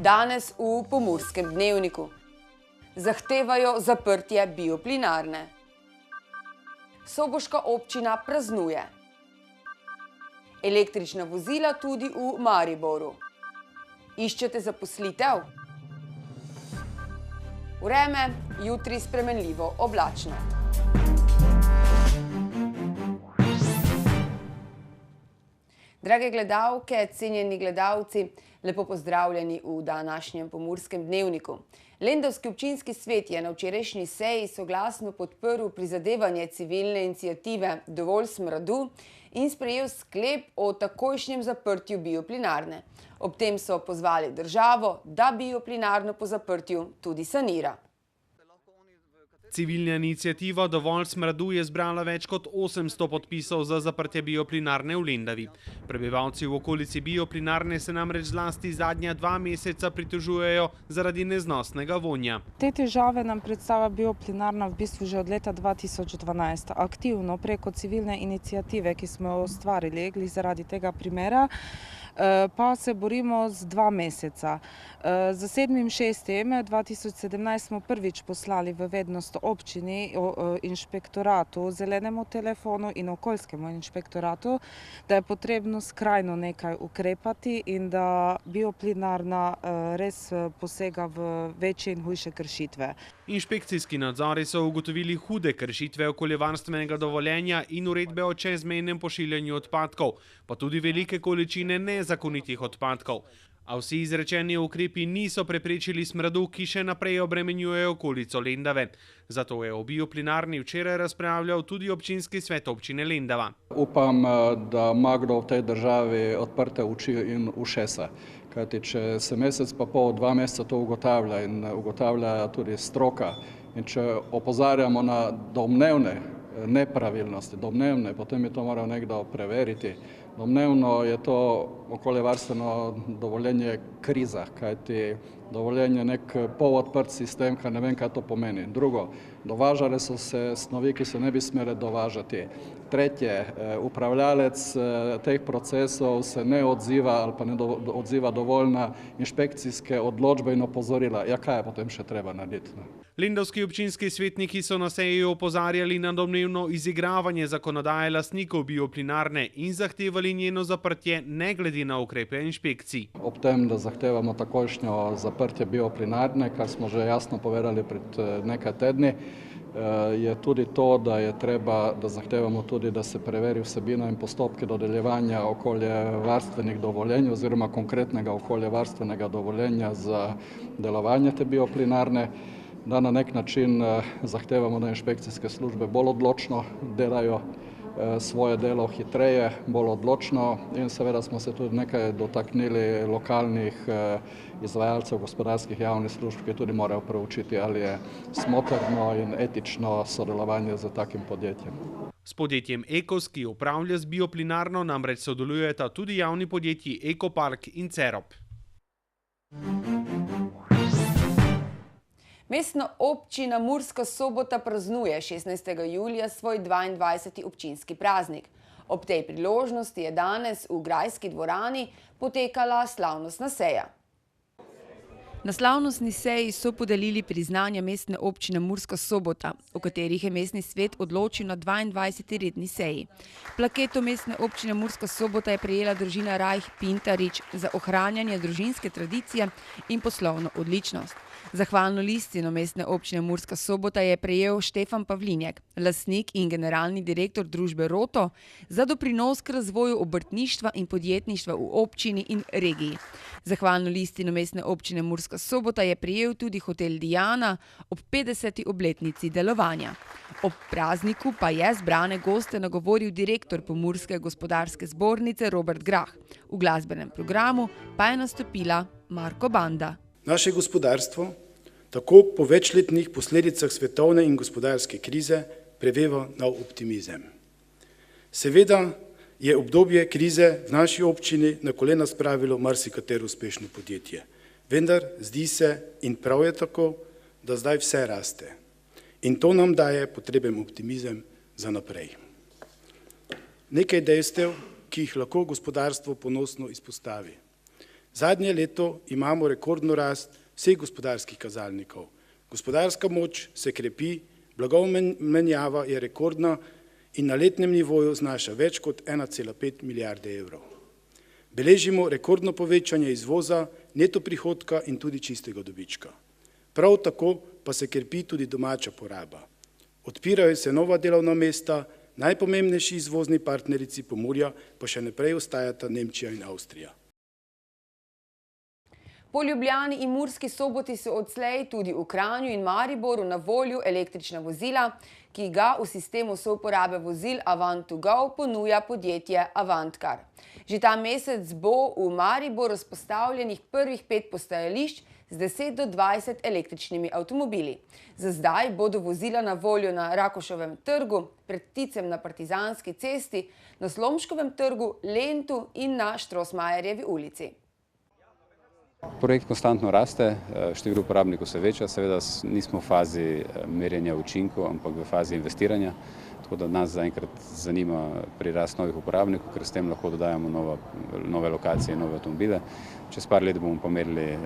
Danes v Pomurskem dnevniku. Zahtevajo zaprtje bioplinarne. Soboška občina praznuje. Električna vozila tudi v Mariboru. Iščete zaposlitev? Vreme, jutri spremenljivo oblačno. Drage gledalke, cenjeni gledalci, lepo pozdravljeni v današnjem Pomurskem dnevniku. Lendavski občinski svet je na včerajšnji seji soglasno podprl prizadevanje civilne iniciative Dovolj smradu in sprejel sklep o takojšnjem zaprtju bioplinarne. Ob tem so pozvali državo, da bioplinarno po zaprtju tudi sanira. Civilna iniciativa Dovolj smradu je zbrala več kot 800 podpisov za zaprtje bioplinarne v Lendavi. Prebivalci v okolici bioplinarne se namreč zlasti zadnja 2 meseca pritožujejo zaradi neznosnega vonja. Te težave nam predstavlja bioplinarna v bistvu že od leta 2012. Aktivno preko civilne iniciative, ki smo jo ustvarili zaradi tega primera, pa se borimo z 2 meseca. Za 7.6.2017 smo prvič poslali v vednost občini, inšpektoratu, zelenemu telefonu in okoljskemu inšpektoratu, da je potrebno skrajno nekaj ukrepati in da bioplinarna res posega v večje in hujše kršitve. Inšpekcijski nadzori so ugotovili hude kršitve okoljevarstvenega dovoljenja in uredbe o čezmejnem pošiljanju odpadkov, pa tudi velike količine nezakonitih odpadkov. A vsi izrečeni ukrepi niso preprečili smradu, ki še naprej obremenjuje okolico Lendave. Zato je o bioplinarni včeraj razpravljal tudi občinski svet občine Lendava. Upam, da ima kdo v tej državi odprte oči in ušesa. Kajti, če se mesec pa pol, 2 meseca to ugotavlja in ugotavlja tudi stroka, in če opozarjamo na domnevne nepravilnosti, potem je to moral nekdo preveriti. Domnevno je to okoljevarstveno dovoljenje kriza, kajti dovoljenje je nek polodprt sistem, kar ne vem, kaj to pomeni. Drugo, dovažale so se snovi, ki se ne bi smele dovažati. Tretje, upravljalec teh procesov se ne odziva ali pa ne odziva dovolj na inšpekcijske odločbe in opozorila. Ja, kaj je potem še treba narediti? Lendavski občinski svetniki so na seji opozarjali na domnevno izigravanje zakonodaje lastnikov bioplinarne in zahtevali njeno zaprtje ne glede na ukrepe inšpekcij. Ob tem, da zahtevamo takojšnjo zaprtje bioplinarne, kar smo že jasno povedali pred nekaj tedni, je tudi to, da je treba, da zahtevamo tudi, da se preveri vsebina in postopke dodeljevanja okoljevarstvenih dovoljenj oziroma konkretnega okoljevarstvenega dovoljenja za delovanje te bioplinarne, da na nek način zahtevamo, da inšpekcijske službe bolj odločno delajo svoje delo hitreje, bolj odločno in seveda smo se tudi nekaj dotaknili lokalnih izvajalcev gospodarskih javnih služb, ki tudi morajo preučiti, ali je smotrno in etično sodelovanje z takim podjetjem. S podjetjem Ekos, ki upravlja z bioplinarno, namreč sodelujeta tudi javni podjetji Ekopark in Cerop. Mestna občina Murska Sobota praznuje 16. julija svoj 22. občinski praznik. Ob tej priložnosti je danes v Grajski dvorani potekala slavnostna seja. Na slavnostni seji so podelili priznanja mestne občine Murska Sobota, o katerih je mestni svet odločil na 22. redni seji. Plaketo mestne občine Murska Sobota je prejela družina Rajh Pintarič za ohranjanje družinske tradicije in poslovno odličnost. Zahvalno listino mestne občine Murska Sobota je prejel Štefan Pavlinjak, lastnik in generalni direktor družbe Roto, za doprinos k razvoju obrtništva in podjetništva v občini in regiji. Zahvalno listino mestne občine Murska Sobota je prejel tudi hotel Diana ob 50. obletnici delovanja. Ob prazniku pa je zbrane goste nagovoril direktor Pomurske gospodarske zbornice Robert Grah. V glasbenem programu pa je nastopila Marko Banda. Naše gospodarstvo tako po večletnih posledicah svetovne in gospodarske krize preveva nov optimizem. Seveda je obdobje krize v naši občini na kolena spravilo marsikatero uspešno podjetje. Vendar zdi se, in prav je tako, da zdaj vse raste. In to nam daje potreben optimizem za naprej. Nekaj dejstev, ki jih lahko gospodarstvo ponosno izpostavi. Zadnje leto imamo rekordno rast vseh gospodarskih kazalnikov. Gospodarska moč se krepi, blagovna menjava je rekordna in na letnem nivoju znaša več kot 1,5 milijarde evrov. Beležimo rekordno povečanje izvoza, neto prihodka in tudi čistega dobička. Prav tako pa se krepi tudi domača poraba. Odpirajo se nova delovna mesta, najpomembnejši izvozni partnerici Pomurja pa še naprej ostajata Nemčija in Avstrija. Po Ljubljani in Murski Soboti so odslej tudi v Kranju in Mariboru na voljo električna vozila, ki ga v sistemu souporabe vozil Avant2Go ponuja podjetje Avantcar. Že ta mesec bo v Mariboru vzpostavljenih prvih 5 postajališč z 10 do 20 električnimi avtomobili. Za zdaj bodo vozila na voljo na Rakoševem trgu, pred Ticem na Partizanski cesti, na Slomškovem trgu, Lentu in na Štrosmajerjevi ulici. Projekt konstantno raste, število uporabnikov se veča, seveda nismo v fazi merjenja učinkov, ampak v fazi investiranja, tako da nas zaenkrat zanima prirast novih uporabnikov, ker s tem lahko dodajamo nove lokacije in nove avtomobile. Čez par let bomo pa merili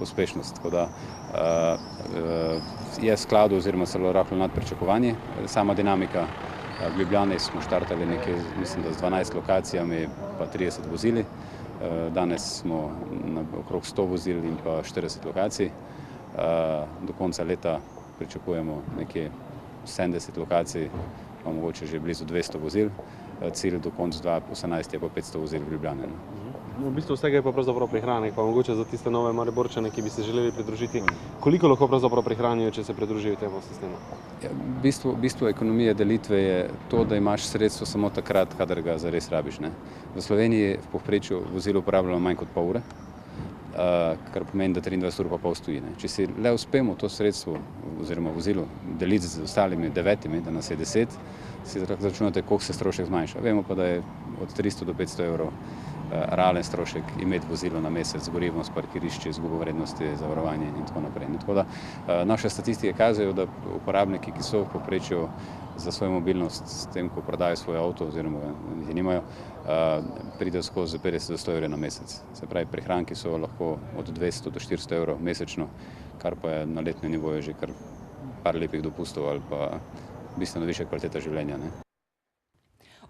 uspešnost, tako da je v skladu oziroma celo rahlo nad pričakovanje. Sama dinamika v Ljubljani smo štartali nekje, mislim, da z 12 lokacijami pa 30 vozili. Danes smo na okrog 100 vozil in pa 40 lokacij. Do konca leta pričakujemo nekje 70 lokacij, pa mogoče že blizu 200 vozil. Cilj do konca 2018 je pa 500 vozil v Ljubljani. V bistvu vsega je pa pravzaprav prihranek, pa mogoče za tiste nove Mariborčane, ki bi se želeli pridružiti. Koliko lahko pravzaprav prihranijo, če se pridružijo temu sistemu? Bistvo ekonomije delitve je to, da imaš sredstvo samo takrat, kadar ga zares rabiš. V Sloveniji v povprečju vozilo uporabljamo manj kot pol ure, kar pomeni, da 23 ur pa pol stoji. Če si le uspemo to sredstvo oziroma vozilo deliti z ostalimi 9, da nas je 10, si računate, koliko se strošek zmanjša. Vemo pa, da je od 300 do 500 evrov realen strošek imeti vozilo na mesec z gorivom, s parkirišči, izgubo vrednosti, zavarovanje in tako naprej. Tako da naše statistike kazajo, da uporabniki, ki so v povprečju za svojo mobilnost s tem, ko prodajo svoj avto oziroma jih nimajo, pridejo skozi 50 do 100 evrov na mesec. Se pravi, prihranki so lahko od 200 do 400 evrov mesečno, kar pa je na letnem nivoju že kar par lepih dopustov ali pa bistveno višja kvaliteta življenja.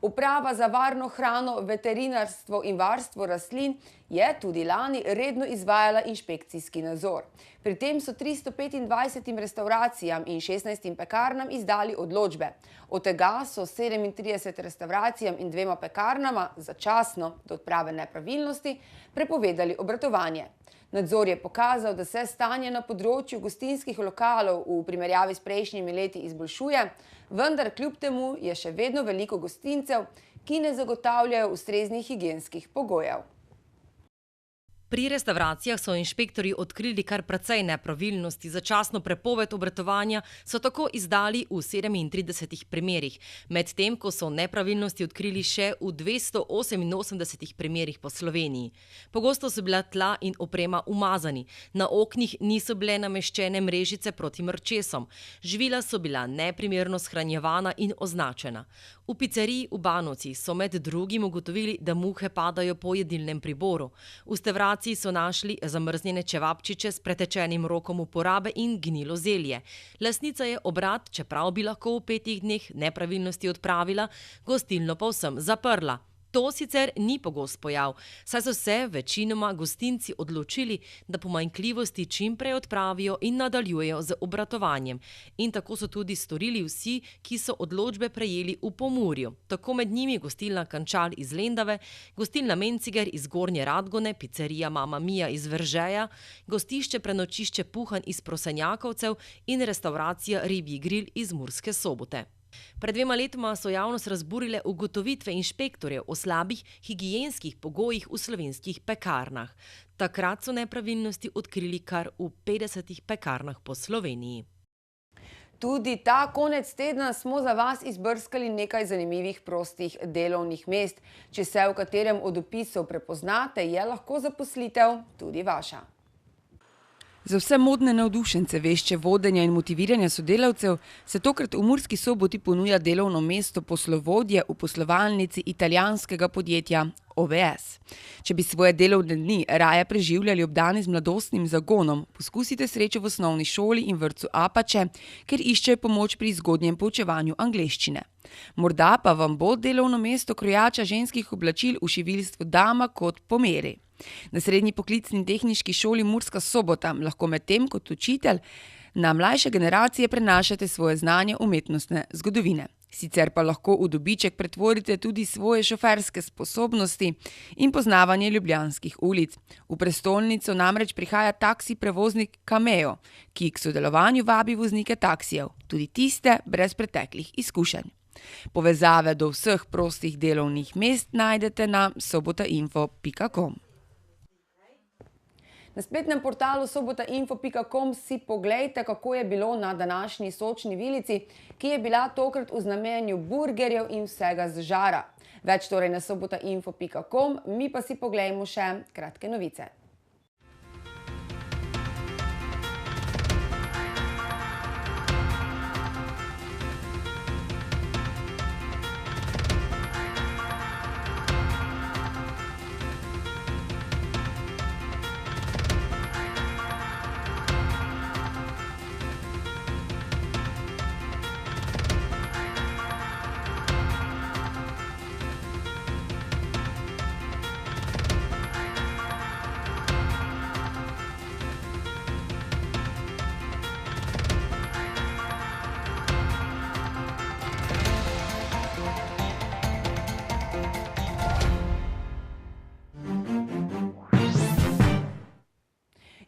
Uprava za varno hrano, veterinarstvo in varstvo rastlin je tudi lani redno izvajala inšpekcijski nadzor. Pri tem so 325 restauracijam in 16 pekarnam izdali odločbe. Od tega so 37 restauracijam in 2 pekarnama začasno do odprave nepravilnosti prepovedali obratovanje. Nadzor je pokazal, da se stanje na področju gostinskih lokalov v primerjavi s prejšnjimi leti izboljšuje, vendar kljub temu je še vedno veliko gostincev, ki ne zagotavljajo ustreznih higienskih pogojev. Pri restavracijah so inšpektorji odkrili kar precej nepravilnosti. Začasno prepoved obratovanja so tako izdali v 37 primerih, medtem ko so nepravilnosti odkrili še v 288 primerih po Sloveniji. Pogosto so bila tla in oprema umazani, na oknih niso bile nameščene mrežice proti mrčesom, živila so bila neprimerno shranjevana in označena. V pizzeriji v Banovcih so med drugim ugotovili, da muhe padajo po jedilnem priboru. V restavraciji so našli zamrznjene čevapčiče s pretečenim rokom uporabe in gnilo zelje. Lastnica je obrat, čeprav bi lahko v 5 dneh nepravilnosti odpravila, gostilno povsem zaprla. To sicer ni pogost pojav, saj so se večinoma gostinci odločili, da pomanjkljivosti čim prej odpravijo in nadaljujejo z obratovanjem. In tako so tudi storili vsi, ki so odločbe prejeli v Pomurju. Tako med njimi gostilna Kančal iz Lendave, gostilna Menciger iz Gornje Radgone, pizzerija Mama Mia iz Veržeja, gostišče Prenočišče Puhan iz Prosenjakovcev in restauracija Ribji grill iz Murske Sobote. Pred 2 letoma so javnost razburile ugotovitve inšpektorjev o slabih higienskih pogojih v slovenskih pekarnah. Takrat so nepravilnosti odkrili kar v 50 pekarnah po Sloveniji. Tudi ta konec tedna smo za vas izbrskali nekaj zanimivih prostih delovnih mest. Če se v katerem od opisov prepoznate, je lahko zaposlitev tudi vaša. Za vse modne navdušence vešče vodenja in motiviranja sodelavcev se tokrat v Murski Soboti ponuja delovno mesto poslovodje v poslovalnici italijanskega podjetja OVS. Če bi svoje delovne dni raje preživljali obdani z mladostnim zagonom, poskusite srečo v osnovni šoli in vrtcu Apače, ker iščejo pomoč pri zgodnjem poučevanju angleščine. Morda pa vam bo delovno mesto krojača ženskih oblačil v šiviljstvu dama kot po meri. Na Srednji poklicni tehniški šoli Murska Sobota lahko medtem kot učitelj na mlajše generacije prenašate svoje znanje umetnostne zgodovine. Sicer pa lahko v dobiček pretvorite tudi svoje šoferske sposobnosti in poznavanje ljubljanskih ulic. V prestolnico namreč prihaja taksi prevoznik Cameo, ki k sodelovanju vabi voznike taksijev, tudi tiste brez preteklih izkušenj. Povezave do vseh prostih delovnih mest najdete na sobotainfo.com. Na spletnem portalu sobotainfo.com si poglejte, kako je bilo na današnji sočni vilici, ki je bila tokrat v znamenju burgerjev in vsega z žara. Več torej na sobotainfo.com, mi pa si poglejmo še kratke novice.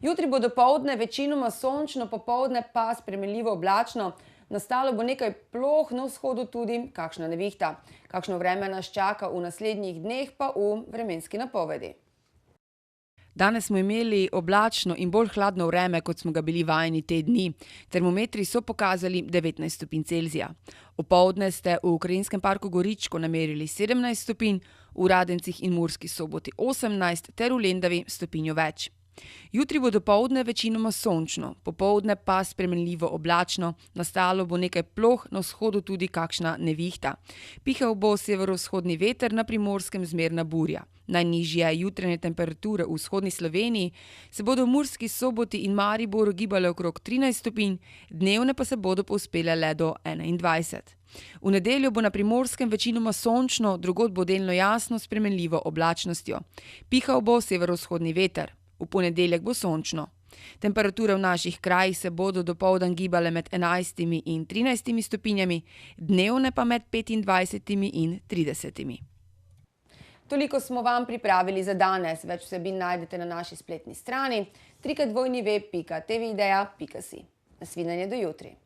Jutri bo dopoldne večinoma sončno, popoldne pa spremenljivo oblačno. Nastalo bo nekaj ploh, na vzhodu tudi kakšna nevihta. Kakšno vreme nas čaka v naslednjih dneh pa v vremenski napovedi. Danes smo imeli oblačno in bolj hladno vreme, kot smo ga bili vajeni te dni. Termometri so pokazali 19 stopinj Celzija. Opoldne ste v Ukrajinskem parku Goričko namerili 17 stopinj, v Radencih in Murski Soboti 18 ter v Lendavi stopinjo več. Jutri bo dopoldne večinoma sončno, popoldne pa spremenljivo oblačno, nastalo bo nekaj ploh, na vzhodu tudi kakšna nevihta. Pihal bo severovzhodni veter, na Primorskem zmerna burja. Najnižje jutranje temperature v vzhodni Sloveniji se bodo v Murski Soboti in Mariboru gibale okrog 13 stopinj, dnevne pa se bodo povzpele le do 21. V nedeljo bo na Primorskem večinoma sončno, drugod bo delno jasno s spremenljivo oblačnostjo. Pihal bo severovzhodni veter. V ponedeljek bo sončno. Temperature v naših krajih se bodo dopoldan gibale med 11 in 13 stopinjami, dnevne pa med 25 in 30. Toliko smo vam pripravili za danes. Več vsebin najdete na naši spletni strani www.tvidea.si. Nasvidenje do jutri.